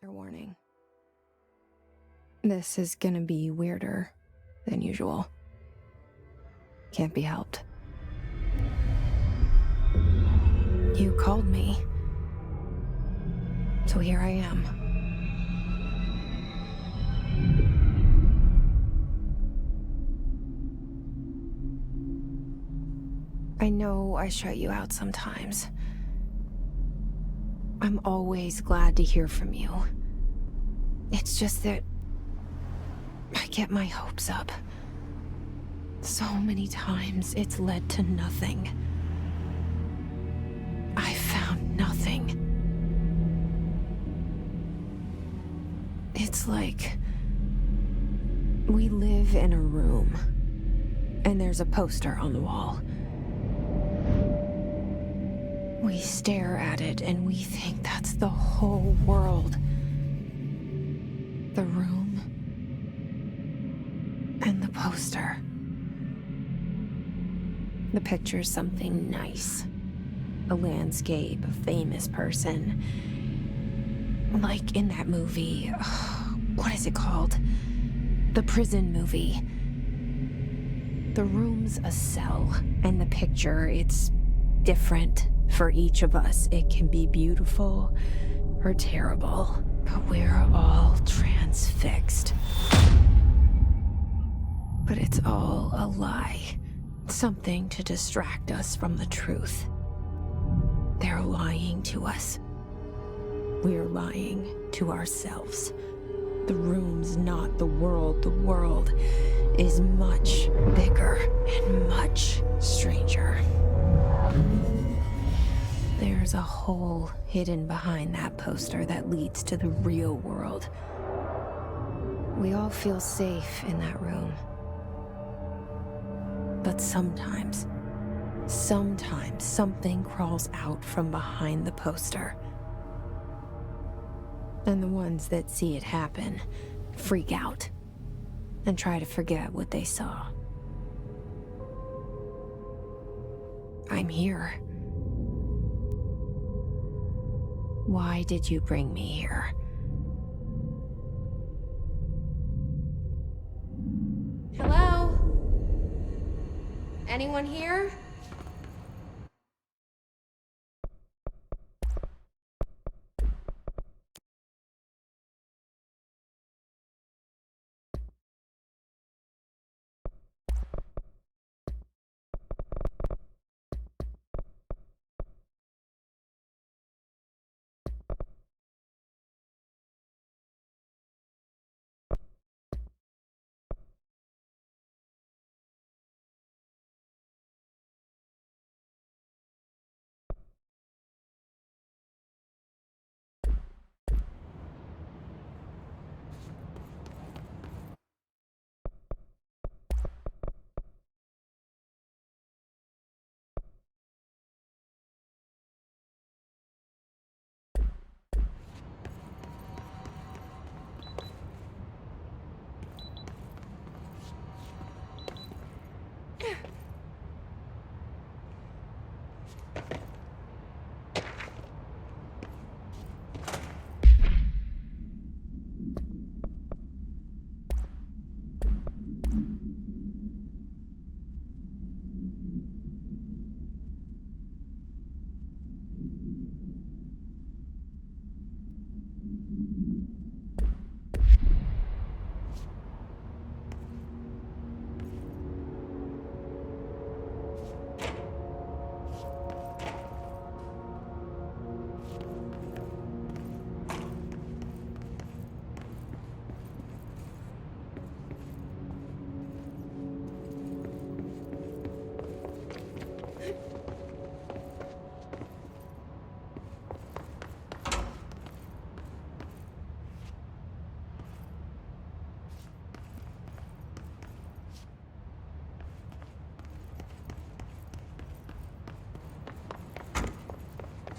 Trigger warning. This is gonna be weirder than usual. Can't be helped. You called me. So here I am. I know I shut you out sometimes. I'm always glad to hear from you. It's just that I get my hopes up. So many times it's led to nothing. I found nothing. It's like we live in a room, and there's a poster on the wall. We stare at it and we think that's the whole world. The room and the poster. The picture's something nice. A landscape, a famous person. Like in that movie, what is it called? The prison movie. The room's a cell, and the picture, it's different for each of us. It can be beautiful or terrible, but we're all transfixed. But it's all a lie. Something to distract us from the truth. They're lying to us. We're lying to ourselves. The room's not the world. The world is much bigger and much stranger. There's a hole hidden behind that poster that leads to the real world. We all feel safe in that room. But sometimes something crawls out from behind the poster. And the ones that see it happen freak out and try to forget what they saw. I'm here. Why did you bring me here? Hello? Anyone here?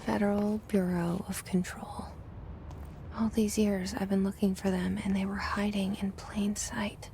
Federal Bureau of Control. All these years I've been looking for them, and they were hiding in plain sight.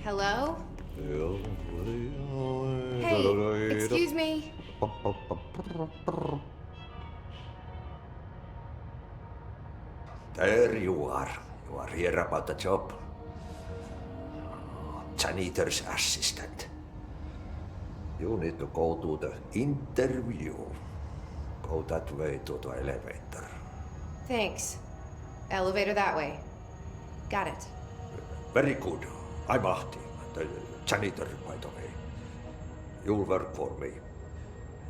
Hello? Hey, excuse me. There you are. You are here about the job. Janitor's assistant. You need to go to the interview. Go that way to the elevator. Thanks. Elevator that way. Got it. Very good. I'm Ahti, the janitor, by the way. You'll work for me.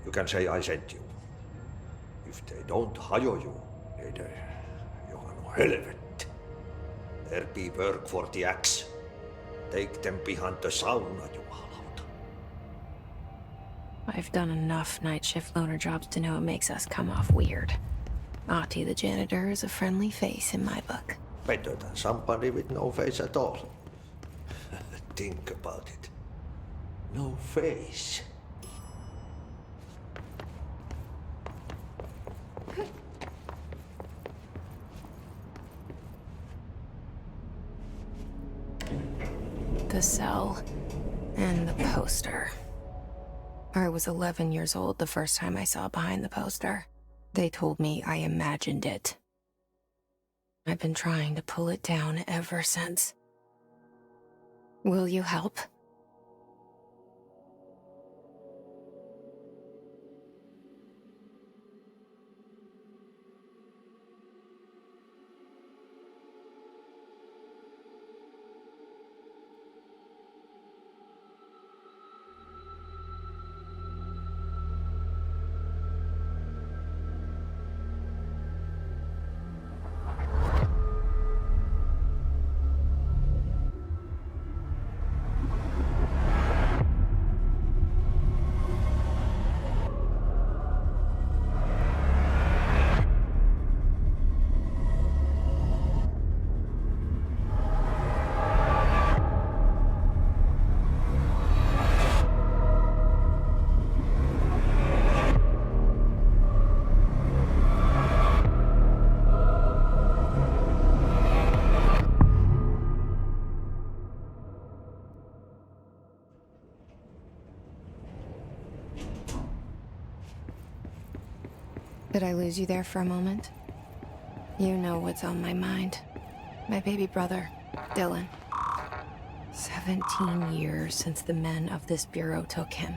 You can say I sent you. If they don't hire you, niin johan on helvetti. There be work for the axe. Take them behind the sauna, jumalauta. I've done enough night shift loner jobs to know it makes us come off weird. Ahti the janitor is a friendly face in my book. Better than somebody with no face at all. Think about it. No face. The cell and the poster. I was 11 years old the first time I saw behind the poster. They told me I imagined it. I've been trying to pull it down ever since. Will you help? Did I lose you there for a moment? You know what's on my mind. My baby brother, Dylan. 17 years since the men of this bureau took him.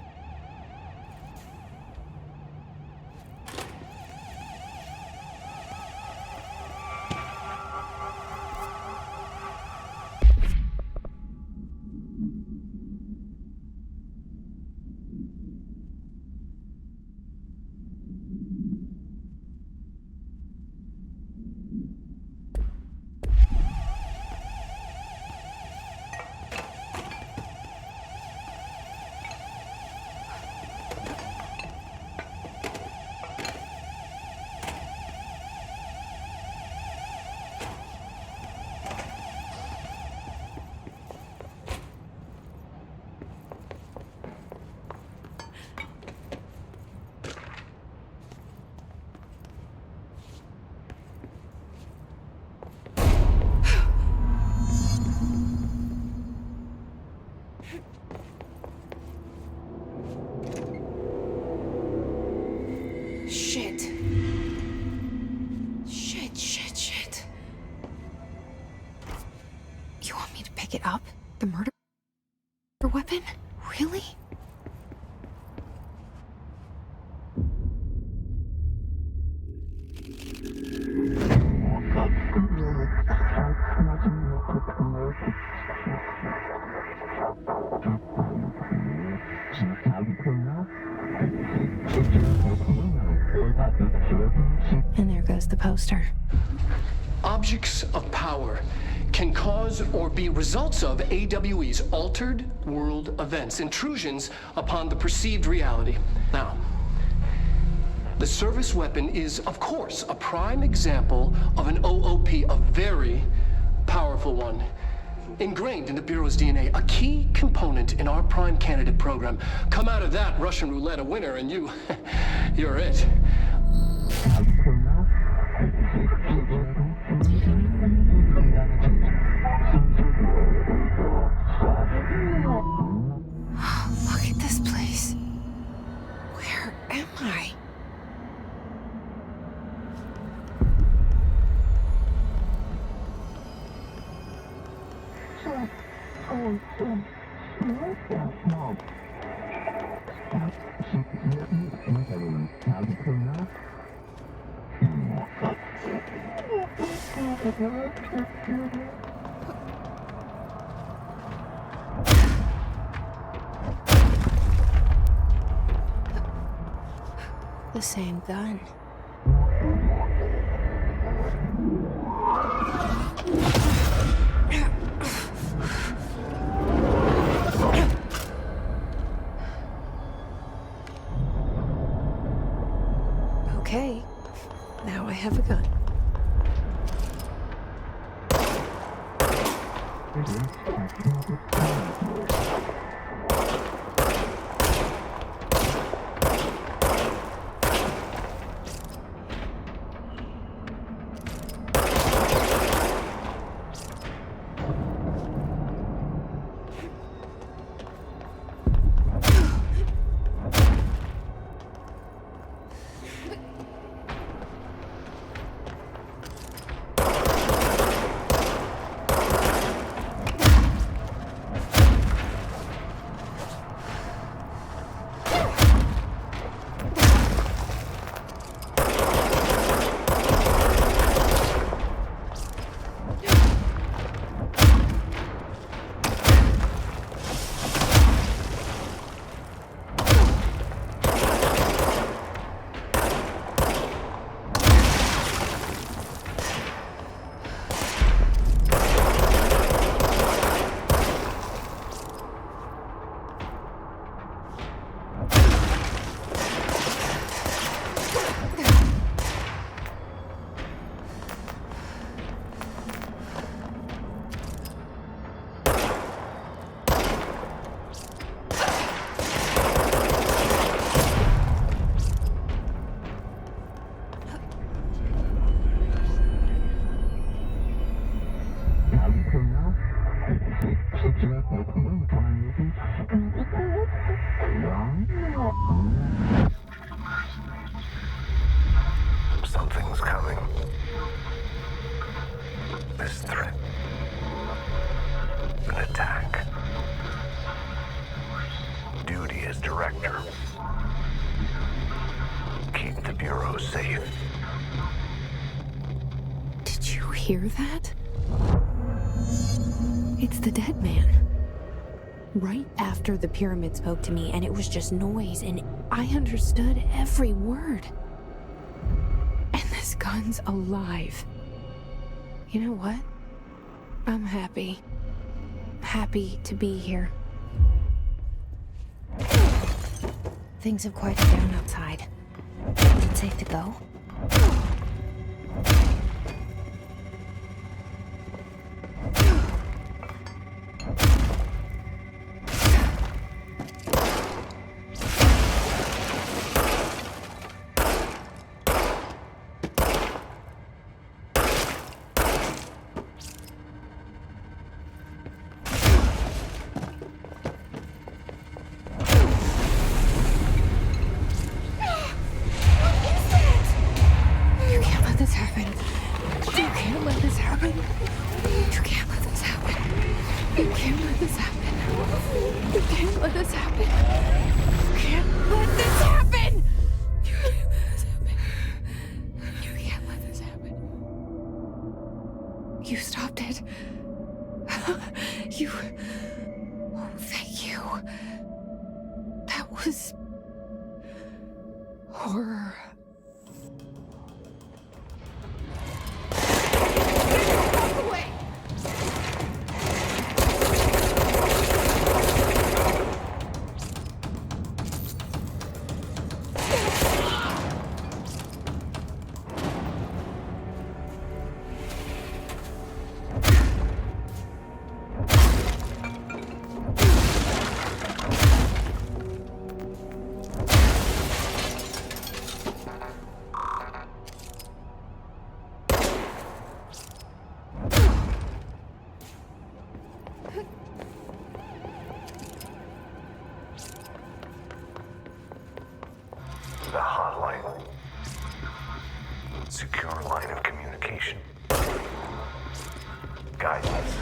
Shit. Shit. You want me to pick it up? The murder weapon? Really? And there goes the poster. Objects of power can cause or be results of AWE's altered world events, intrusions upon the perceived reality. Now, the service weapon is, of course, a prime example of an OOP, a very powerful one. Ingrained in the Bureau's DNA, a key component in our prime candidate program. Come out of that Russian roulette a winner and you're it. The same gun. Okay, now I have a gun. Something's coming. This threat. An attack. Duty as director. Keep the Bureau safe. Did you hear that? It's the dead man. Right after the pyramid spoke to me, and it was just noise, and I understood every word. And this gun's alive. You know what? I'm happy. Happy to be here. Things have quieted down outside. Is it safe to go? You stopped it. You... Oh, thank you. That was... horror. Away! The hotline. Secure line of communication. Guidance.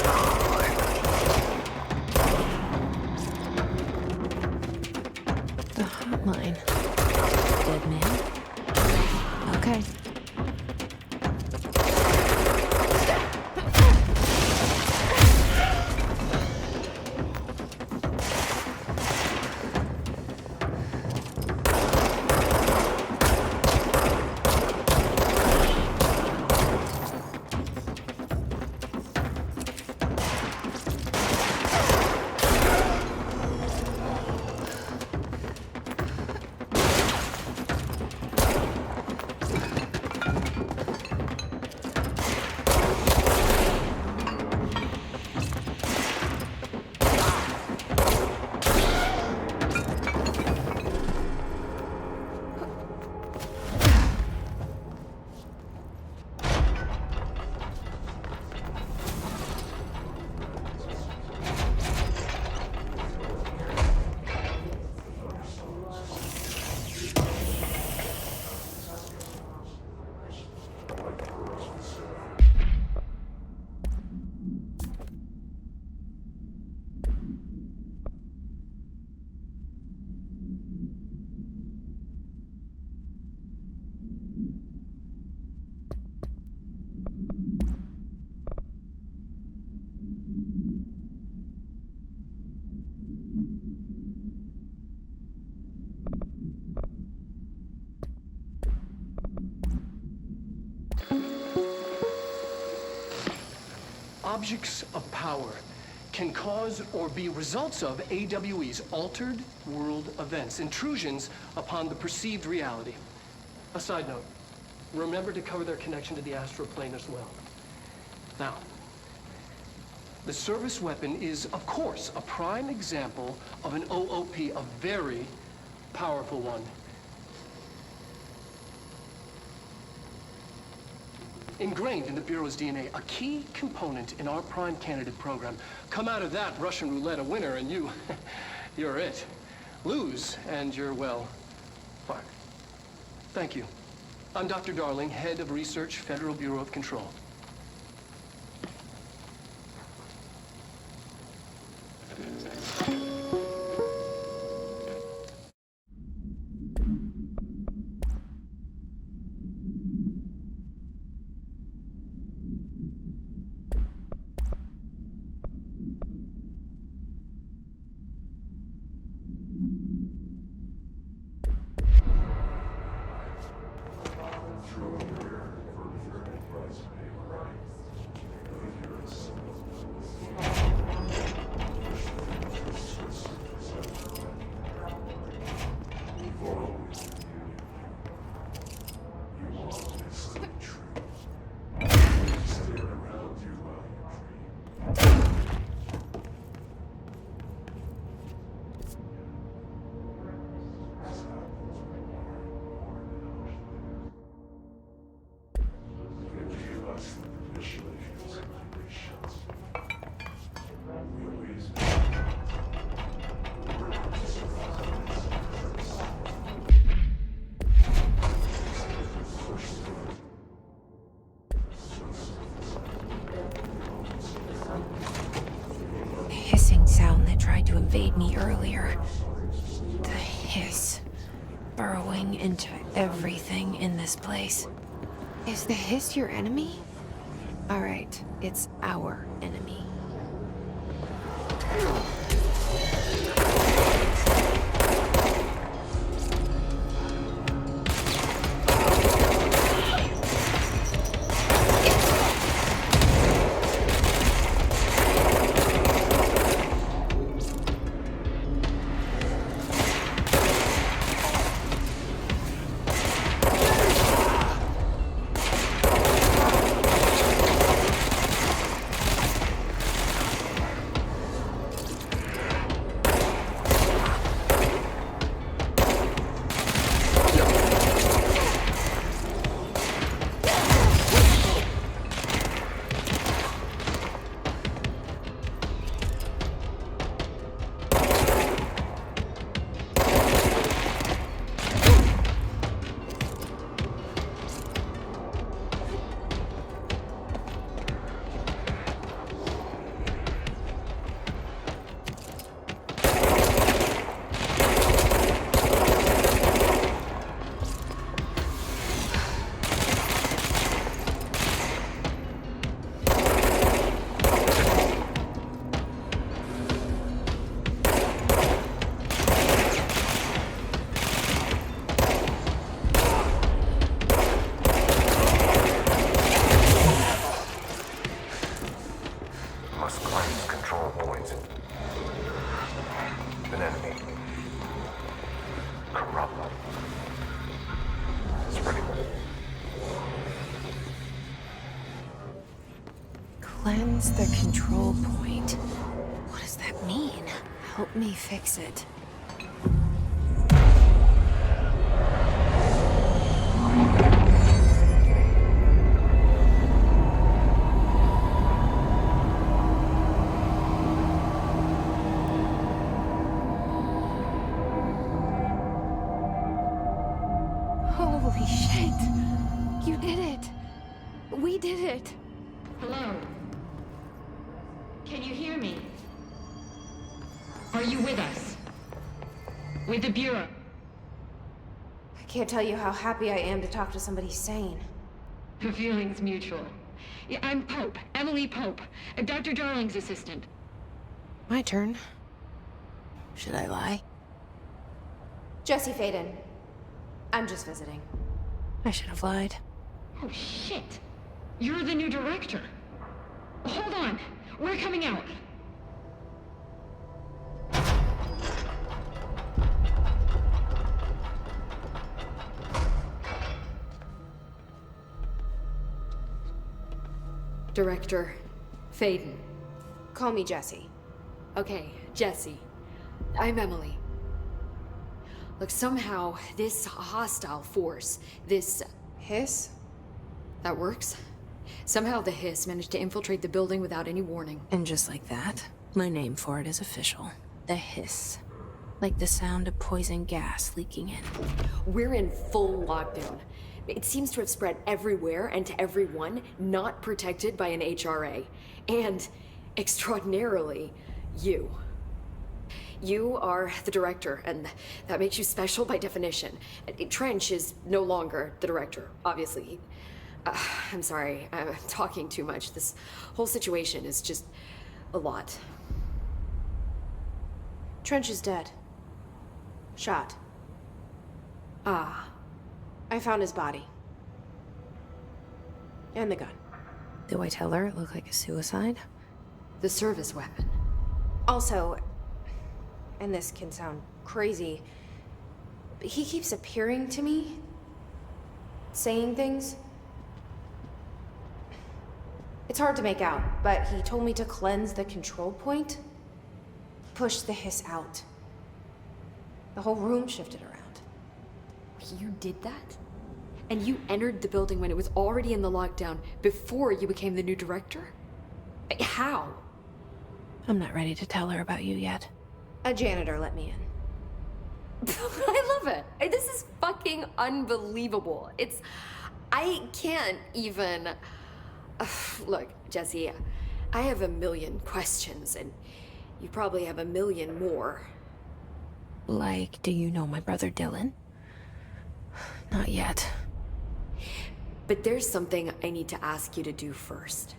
the hotline. The hotline. Dead man? Okay. Objects of power can cause or be results of AWE's altered world events, intrusions upon the perceived reality. A side note, remember to cover their connection to the astral plane as well. Now, the service weapon is, of course, a prime example of an OOP, a very powerful one. Ingrained in the Bureau's DNA, a key component in our prime candidate program. Come out of that Russian roulette a winner and you're it. Lose and you're, well, fired. Thank you. I'm Dr. Darling, Head of Research, Federal Bureau of Control. To invade me earlier. The hiss burrowing into everything in this place. Is the hiss your enemy? All right, it's our enemy. Cleanse the control point. What does that mean? Help me fix it. Holy shit! You did it! We did it! Hello? Can you hear me? Are you with us? With the Bureau? I can't tell you how happy I am to talk to somebody sane. The feeling's mutual. Yeah, I'm Pope, Emily Pope, Dr. Darling's assistant. My turn. Should I lie? Jesse Faden. I'm just visiting. I should have lied. Oh, shit. You're the new director. Hold on. We're coming out. Director Faden. Call me Jesse. Okay, Jesse. I'm Emily. Look, somehow this hostile force, this... Hiss? that works? Somehow the hiss managed to infiltrate the building without any warning. And just like that, my name for it is official. The hiss. Like the sound of poison gas leaking in. We're in full lockdown. It seems to have spread everywhere and to everyone not protected by an HRA. And, extraordinarily, you. You are the director, and that makes you special by definition. Trench is no longer the director, obviously. I'm sorry, I'm talking too much. This whole situation is just a lot. Trench is dead. Shot. Ah. I found his body. And the gun. Do I tell her it looked like a suicide? The service weapon. Also, and this can sound crazy, but he keeps appearing to me, saying things. It's hard to make out, but he told me to cleanse the control point, push the hiss out. The whole room shifted around. You did that? And you entered the building when it was already in the lockdown before you became the new director? How? I'm not ready to tell her about you yet. A janitor let me in. I love it. This is fucking unbelievable. I can't even... Look, Jesse, I have a million questions, and you probably have a million more. Like, do you know my brother Dylan? Not yet. But there's something I need to ask you to do first.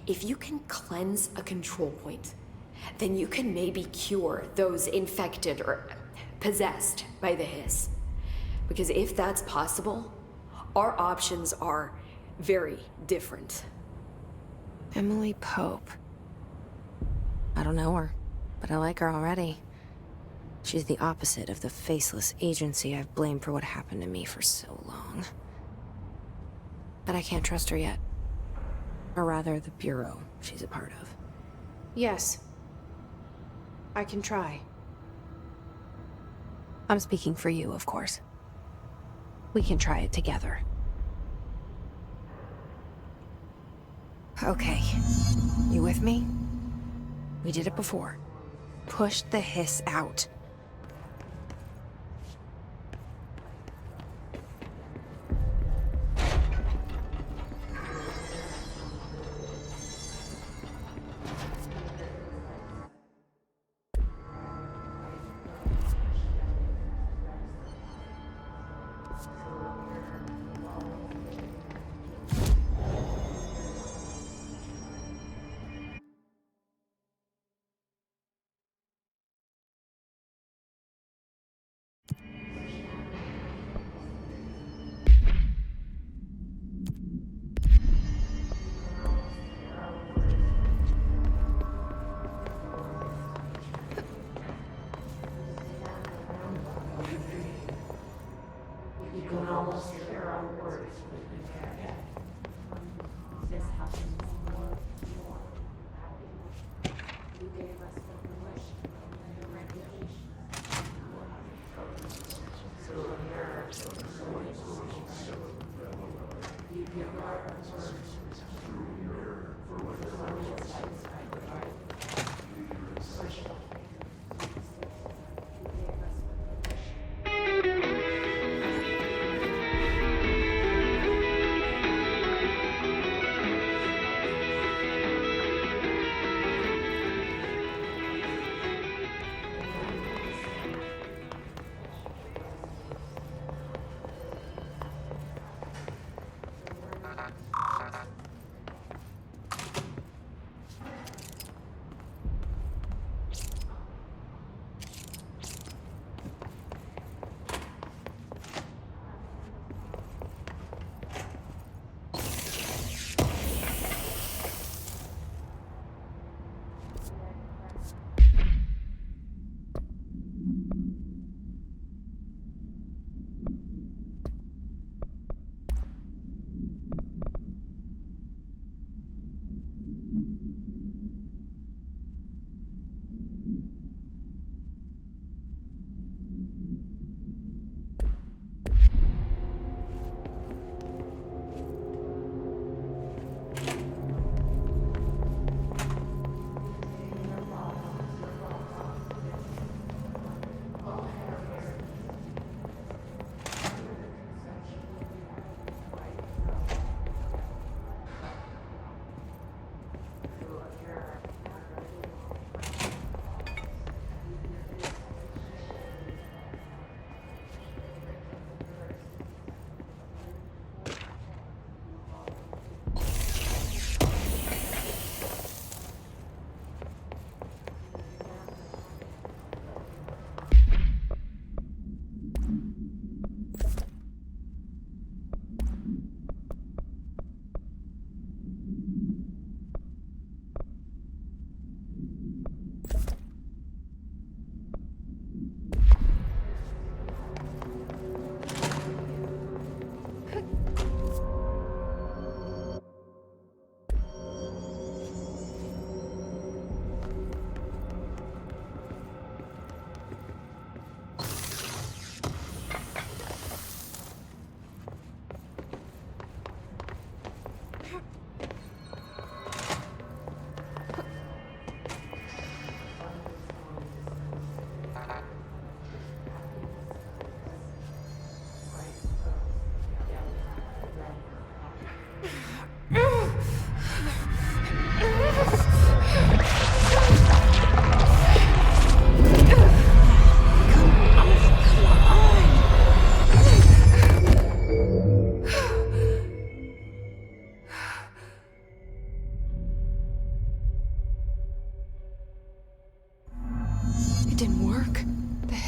If you can cleanse a control point, then you can maybe cure those infected or possessed by the hiss. Because if that's possible, our options are very different. Emily Pope. I don't know her, but I like her already. She's the opposite of the faceless agency I've blamed for what happened to me for so long. But I can't trust her yet. Or rather, the Bureau she's a part of. Yes. I can try. I'm speaking for you, of course. We can try it together. Okay. You with me? We did it before. Push the hiss out.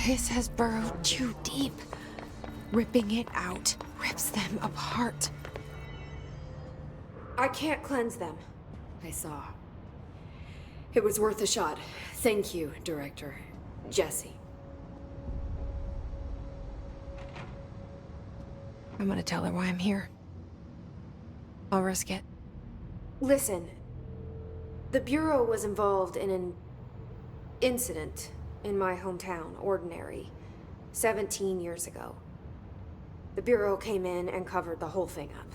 This has burrowed too deep. Ripping it out rips them apart. I can't cleanse them. I saw. It was worth a shot. Thank you, Director. Jesse. I'm gonna tell her why I'm here. I'll risk it. Listen, the Bureau was involved in an incident in my hometown, Ordinary, 17 years ago. The Bureau came in and covered the whole thing up.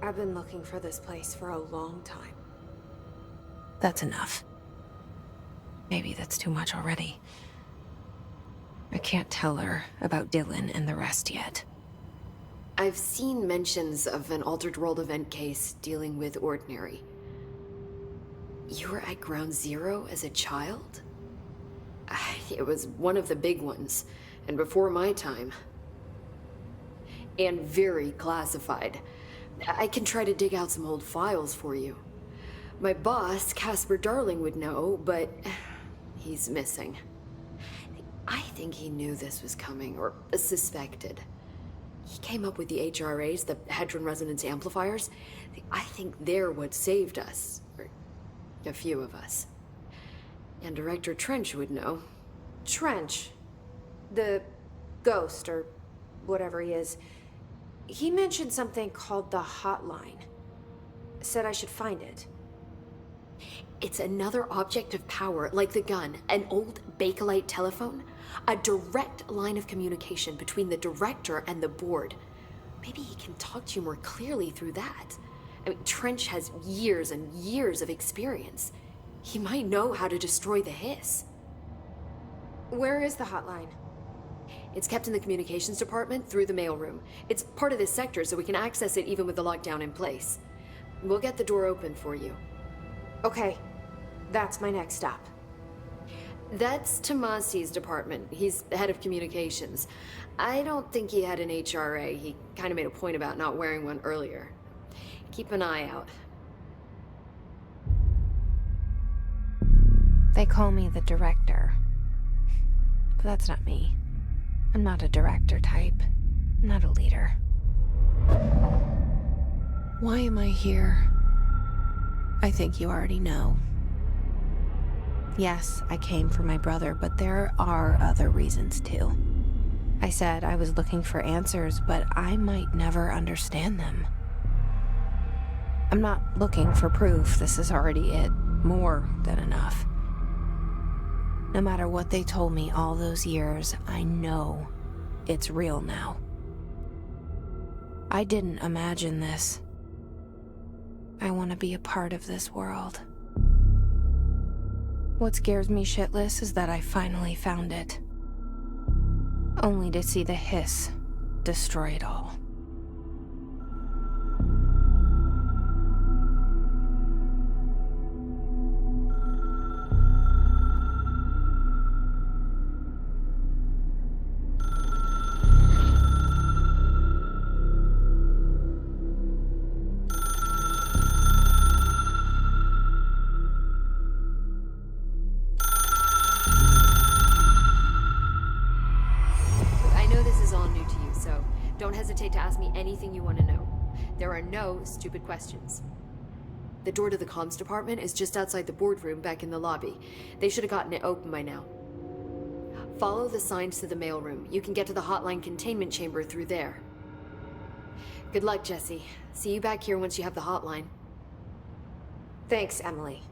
I've been looking for this place for a long time. That's enough. Maybe that's too much already. I can't tell her about Dylan and the rest yet. I've seen mentions of an Altered World event case dealing with Ordinary. You were at Ground Zero as a child? It was one of the big ones, and before my time. And very classified. I can try to dig out some old files for you. My boss, Casper Darling, would know, but he's missing. I think he knew this was coming, or suspected. He came up with the HRAs, the Hadron Resonance Amplifiers. I think they're what saved us. Or a few of us. And Director Trench would know. Trench, the ghost, or whatever he is, he mentioned something called the Hotline. Said I should find it. It's another object of power, like the gun, an old Bakelite telephone. A direct line of communication between the director and the board. Maybe he can talk to you more clearly through that. I mean, Trench has years and years of experience. He might know how to destroy the hiss. Where is the hotline? It's kept in the communications department through the mailroom. It's part of this sector, so we can access it even with the lockdown in place. We'll get the door open for you. Okay, that's my next stop. That's Tomasi's department. He's the head of communications. I don't think he had an HRA. He kind of made a point about not wearing one earlier. Keep an eye out. They call me the director. But that's not me. I'm not a director type. I'm not a leader. Why am I here? I think you already know. Yes, I came for my brother, but there are other reasons too. I said I was looking for answers, but I might never understand them. I'm not looking for proof. This is already it. More than enough. No matter what they told me all those years, I know it's real now. I didn't imagine this. I want to be a part of this world. What scares me shitless is that I finally found it. Only to see the hiss destroy it all. Don't hesitate to ask me anything you want to know. There are no stupid questions. The door to the comms department is just outside the boardroom back in the lobby. They should have gotten it open by now. Follow the signs to the mailroom. You can get to the hotline containment chamber through there. Good luck, Jesse. See you back here once you have the hotline. Thanks, Emily.